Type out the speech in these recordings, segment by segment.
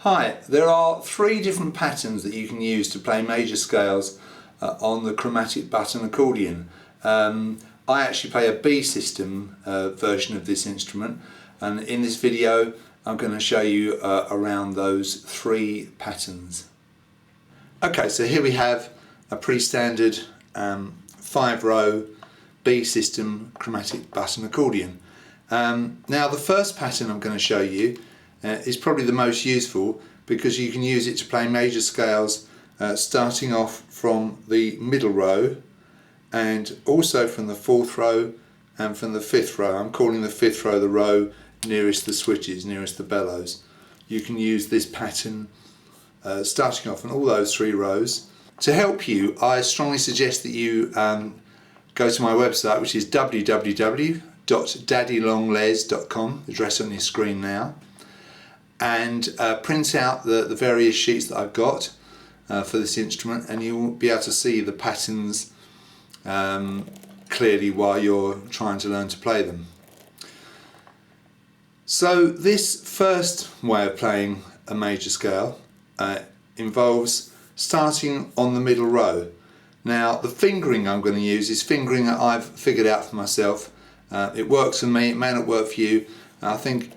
Hi, there are three different patterns that you can use to play major scales on the Chromatic Button Accordion. I actually play a B system version of this instrument, and in this video I'm going to show you around those three patterns. Okay, so here we have a pretty standard 5-row B system Chromatic Button Accordion. Now the first pattern I'm going to show you is probably the most useful because you can use it to play major scales starting off from the middle row and also from the 4th row and from the 5th row. I'm calling the 5th row the row nearest the switches, nearest the bellows. You can use this pattern starting off on all those 3 rows. To help you, I strongly suggest that you go to my website, which is www.daddylongles.com, the address on your screen now, and print out the various sheets that I've got for this instrument, and you'll be able to see the patterns clearly while you're trying to learn to play them. So this first way of playing a major scale involves starting on the middle row. Now the fingering I'm going to use is fingering that I've figured out for myself. It works for me, it may not work for you. I think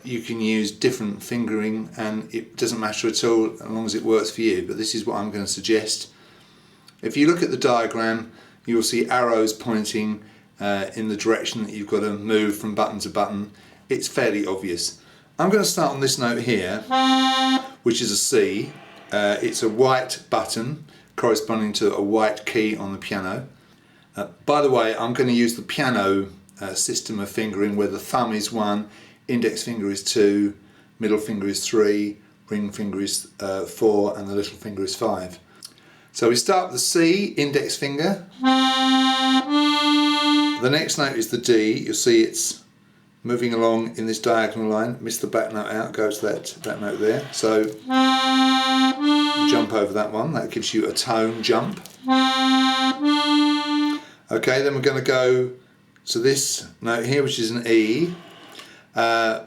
you can use different fingering and it doesn't matter at all as long as it works for you, but this is what I'm going to suggest. If you look at the diagram, you will see arrows pointing in the direction that you've got to move from button to button. It's fairly obvious. I'm going to start on this note here, which is a C. It's a white button corresponding to a white key on the piano. By the way, I'm going to use the piano system of fingering where the thumb is 1, index finger is 2, middle finger is 3, ring finger is 4 and the little finger is 5. So we start with the C, index finger. The next note is the D. You'll see it's moving along in this diagonal line. Miss the back note out, go to that note there. So jump over that one, that gives you a tone jump. Okay, then we're going to go to this note here, which is an E,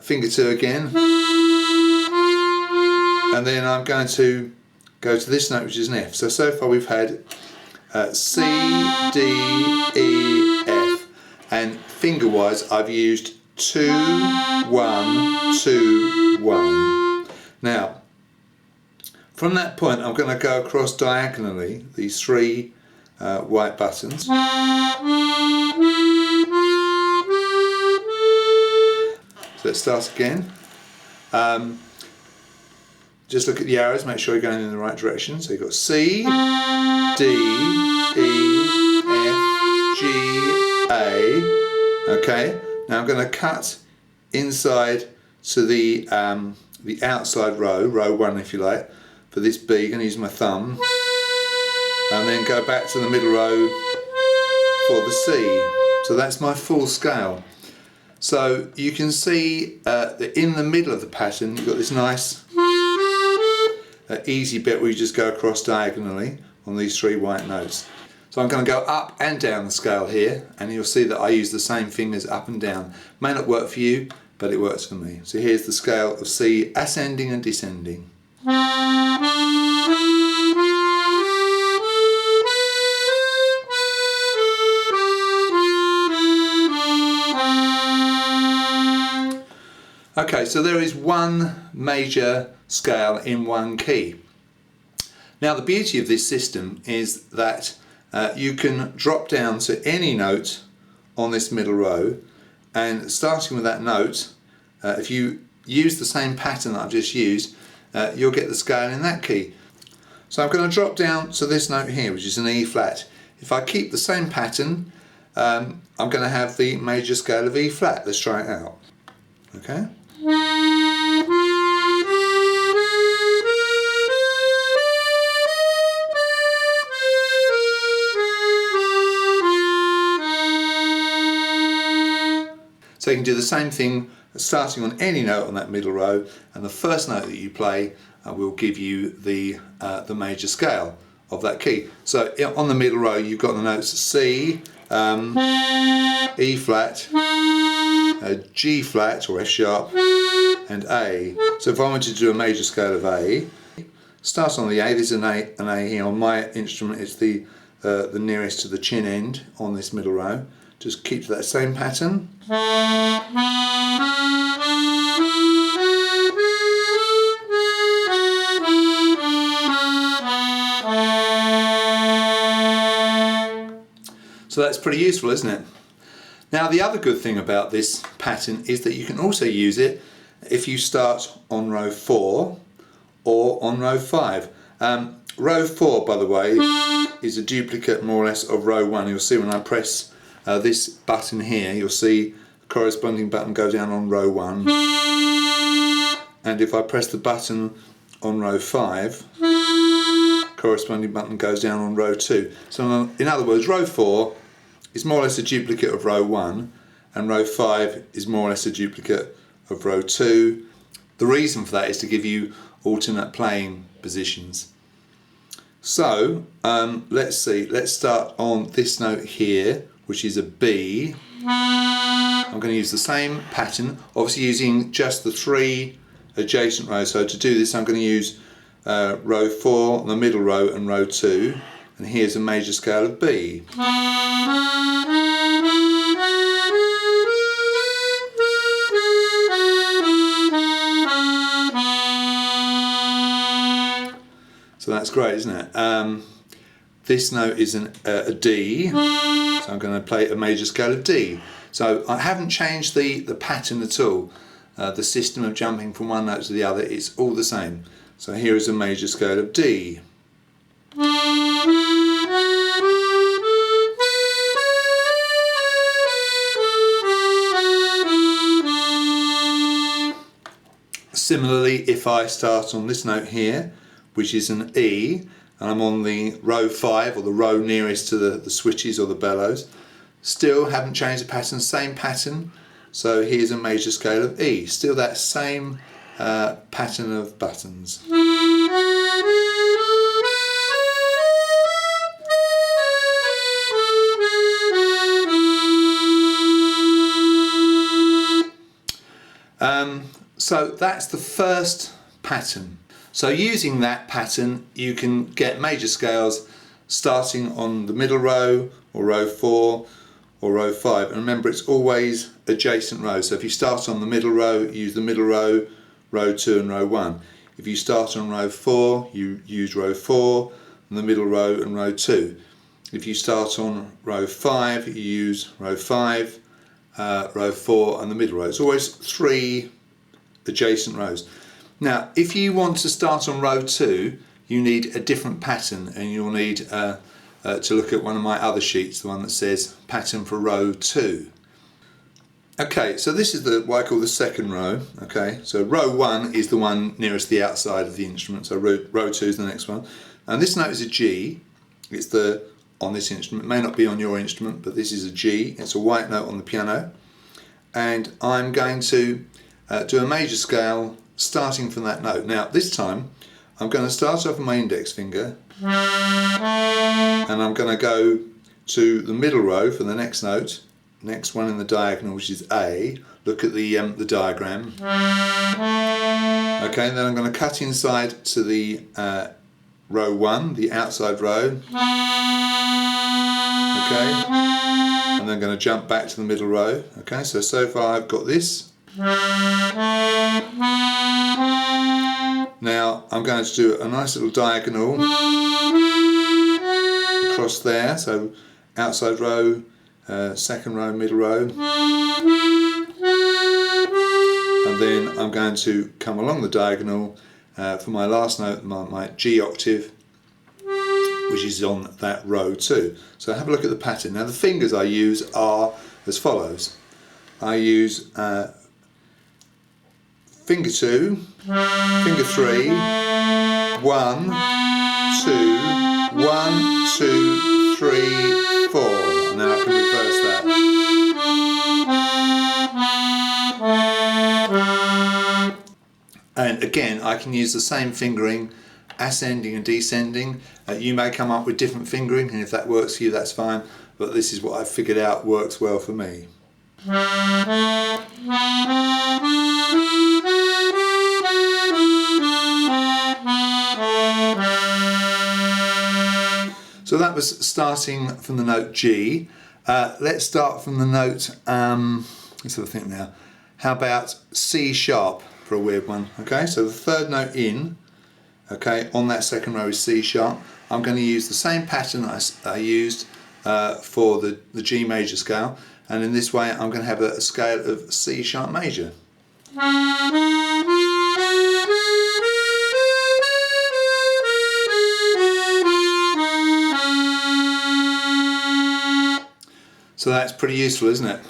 finger 2 again, and then I'm going to go to this note, which is an F. So far we've had C, D, E, F, and finger wise I've used 2, 1, 2, 1. Now from that point I'm going to go across diagonally these 3 white buttons. So let's start again. Just look at the arrows, make sure you're going in the right direction. So you've got C, D, E, F, G, A. Okay, now I'm going to cut inside to the outside row, row 1 if you like, for this B. I'm going to use my thumb. And then go back to the middle row for the C. So that's my full scale. So you can see that in the middle of the pattern you've got this nice easy bit where you just go across diagonally on these 3 white notes. So I'm going to go up and down the scale here, and you'll see that I use the same fingers up and down. May not work for you, but it works for me. So here's the scale of C, ascending and descending. Okay, so there is one major scale in one key. Now the beauty of this system is that you can drop down to any note on this middle row, and starting with that note, if you use the same pattern that I've just used, you'll get the scale in that key. So I'm going to drop down to this note here, which is an E flat. If I keep the same pattern, I'm going to have the major scale of E flat. Let's try it out. Okay. So you can do the same thing starting on any note on that middle row, and the first note that you play will give you the major scale of that key. So on the middle row you've got the notes C, E flat, G flat or F sharp, and A. So if I wanted to do a major scale of A, start on the A, there's an A here. On my instrument it's the nearest to the chin end on this middle row. Just keep to that same pattern. So that's pretty useful, isn't it? Now the other good thing about this pattern is that you can also use it if you start on row 4 or on row 5. Row 4, by the way, is a duplicate more or less of row 1. You'll see when I press this button here, you'll see the corresponding button go down on row 1. And if I press the button on row 5, corresponding button goes down on row 2. So in other words, row 4 is more or less a duplicate of row 1, and row 5 is more or less a duplicate of row 2. The reason for that is to give you alternate playing positions. So let's see, let's start on this note here, which is a B. I'm going to use the same pattern, obviously using just the 3 adjacent rows. So to do this I'm going to use row 4, the middle row, and row 2, and here's a major scale of B. So that's great, isn't it? This note is a D, so I'm going to play a major scale of D. So I haven't changed the pattern at all. The system of jumping from one note to the other, it's all the same. So here is a major scale of D. Similarly, if I start on this note here, which is an E, and I'm on the row 5, or the row nearest to the switches or the bellows, still haven't changed the pattern, same pattern. So here's a major scale of E, still that same pattern of buttons. So that's the first pattern. So using that pattern you can get major scales starting on the middle row, or row 4, or row 5. And remember, it's always adjacent rows. So if you start on the middle row, use the middle row, row 2 and row 1. If you start on row 4, you use row 4, and the middle row and row 2. If you start on row 5, you use row 5, row 4 and the middle row. It's always 3 adjacent rows. Now if you want to start on row 2, you need a different pattern, and you'll need to look at one of my other sheets, the one that says pattern for row 2. Okay, so this is what I call the second row. Okay, so row 1 is the one nearest the outside of the instrument, so row 2 is the next one. And this note is a G. It's on this instrument, it may not be on your instrument, but this is a G. It's a white note on the piano, and I'm going to do a major scale starting from that note. Now this time I'm going to start off with my index finger, and I'm going to go to the middle row for the next note, next one in the diagonal, which is A. Look at the diagram. Okay, and then I'm going to cut inside to the row 1, the outside row. Okay, and then I'm going to jump back to the middle row. Okay, so far I've got this. Now I'm going to do a nice little diagonal across there, so outside row, second row, middle row, and then I'm going to come along the diagonal for my last note, my G octave, which is on that row 2. So have a look at the pattern. Now the fingers I use are as follows. I use finger 2, finger 3, 1, 2, 1, 2, 3, 4, and then I can reverse that. And again, I can use the same fingering, ascending and descending. You may come up with different fingering, and if that works for you, that's fine, but this is what I've figured out works well for me. was starting from the note G. Let's start from the note, let's have a think now. How about C sharp for a weird one? Okay, so the third note in, okay, on that second row is C sharp. I'm going to use the same pattern I used for the G major scale, and in this way I'm going to have a scale of C sharp major. So that's pretty useful, isn't it?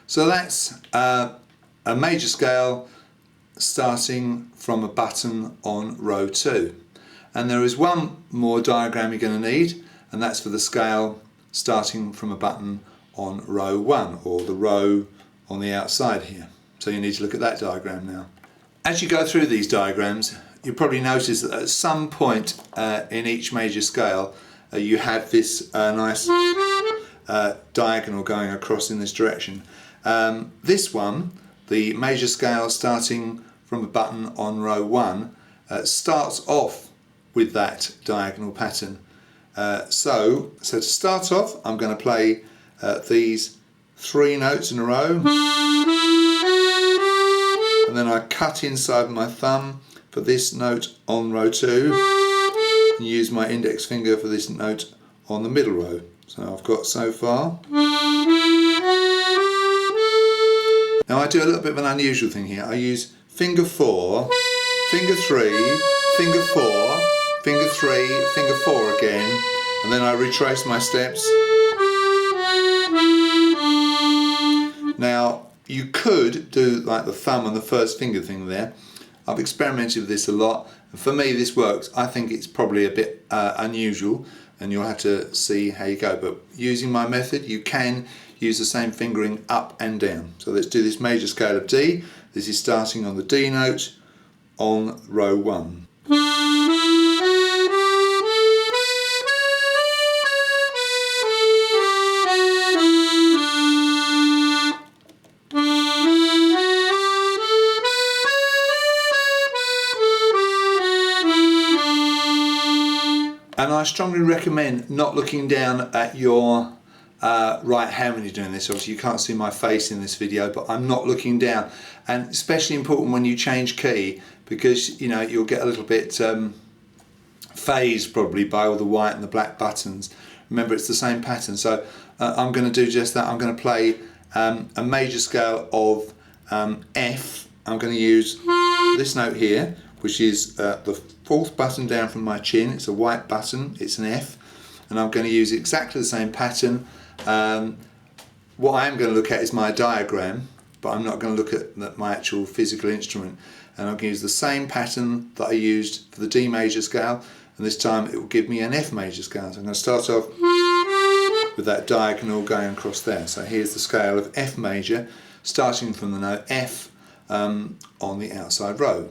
So that's a major scale starting from a button on row 2. And there is one more diagram you're going to need, and that's for the scale starting from a button on row 1, or the row on the outside here. So you need to look at that diagram now. As you go through these diagrams, you'll probably notice that at some point in each major scale you have this nice diagonal going across in this direction. This one, the major scale starting from a button on row 1, starts off with that diagonal pattern. So to start off, I'm going to play these 3 notes in a row, and then I cut inside my thumb for this note on row 2, and use my index finger for this note on the middle row. So I've got so far. Now I do a little bit of an unusual thing here. I use finger 4, finger 3, finger 4, finger 3, finger 4 again, and then I retrace my steps. Now you could do like the thumb and the first finger thing there. I've experimented with this a lot, and for me this works. I think it's probably a bit unusual, and you'll have to see how you go, but using my method you can use the same fingering up and down. So let's do this major scale of D. This is starting on the D note on row 1. And I strongly recommend not looking down at your right hand when you're doing this. Obviously you can't see my face in this video, but I'm not looking down, and especially important when you change key, because you know you'll get a little bit phased probably by all the white and the black buttons. Remember, it's the same pattern. So I'm going to do just that. I'm going to play a major scale of F. I'm going to use this note here, which is the 4th button down from my chin. It's a white button, it's an F, and I'm going to use exactly the same pattern. What I am going to look at is my diagram, but I'm not going to look at my actual physical instrument, and I'm going to use the same pattern that I used for the D major scale, and this time it will give me an F major scale. So I'm going to start off with that diagonal going across there. So here's the scale of F major, starting from the note F on the outside row.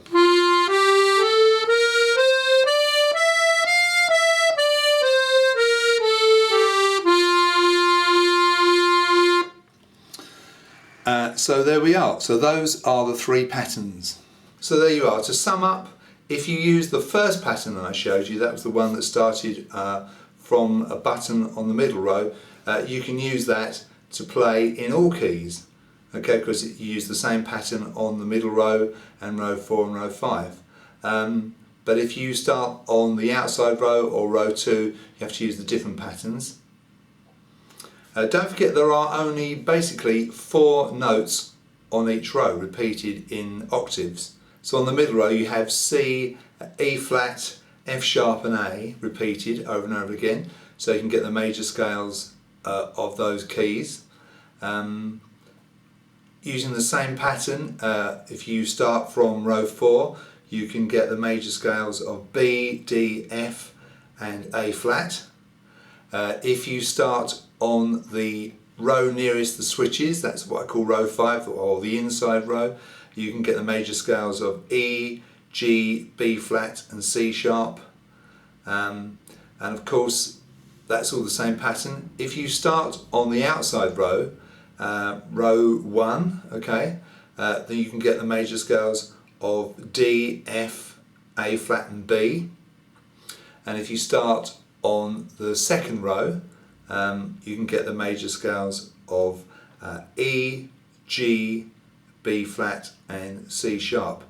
So there we are. So those are the 3 patterns. So there you are. To sum up, if you use the first pattern that I showed you, that was the one that started from a button on the middle row, you can use that to play in all keys, okay, because you use the same pattern on the middle row and row 4 and row 5. But if you start on the outside row or row 2, you have to use the different patterns. Don't forget there are only basically 4 notes on each row repeated in octaves. So on the middle row you have C, E flat, F sharp and A repeated over and over again, so you can get the major scales of those keys. Using the same pattern, if you start from row 4, you can get the major scales of B, D, F and A flat. If you start on the row nearest the switches, that's what I call row 5, or the inside row, you can get the major scales of E, G, B flat and C sharp. And of course that's all the same pattern. If you start on the outside row, row 1, okay, then you can get the major scales of D, F, A flat and B. And if you start on the second row you can get the major scales of E, G, B flat and C sharp.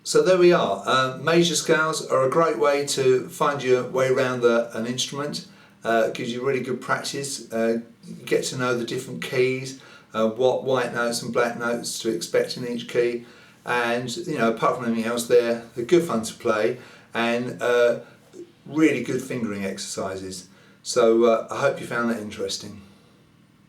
So there we are. Major scales are a great way to find your way around an instrument. It gives you really good practice. You get to know the different keys, what white notes and black notes to expect in each key, and apart from anything else, they're good fun to play and really good fingering exercises. So I hope you found that interesting.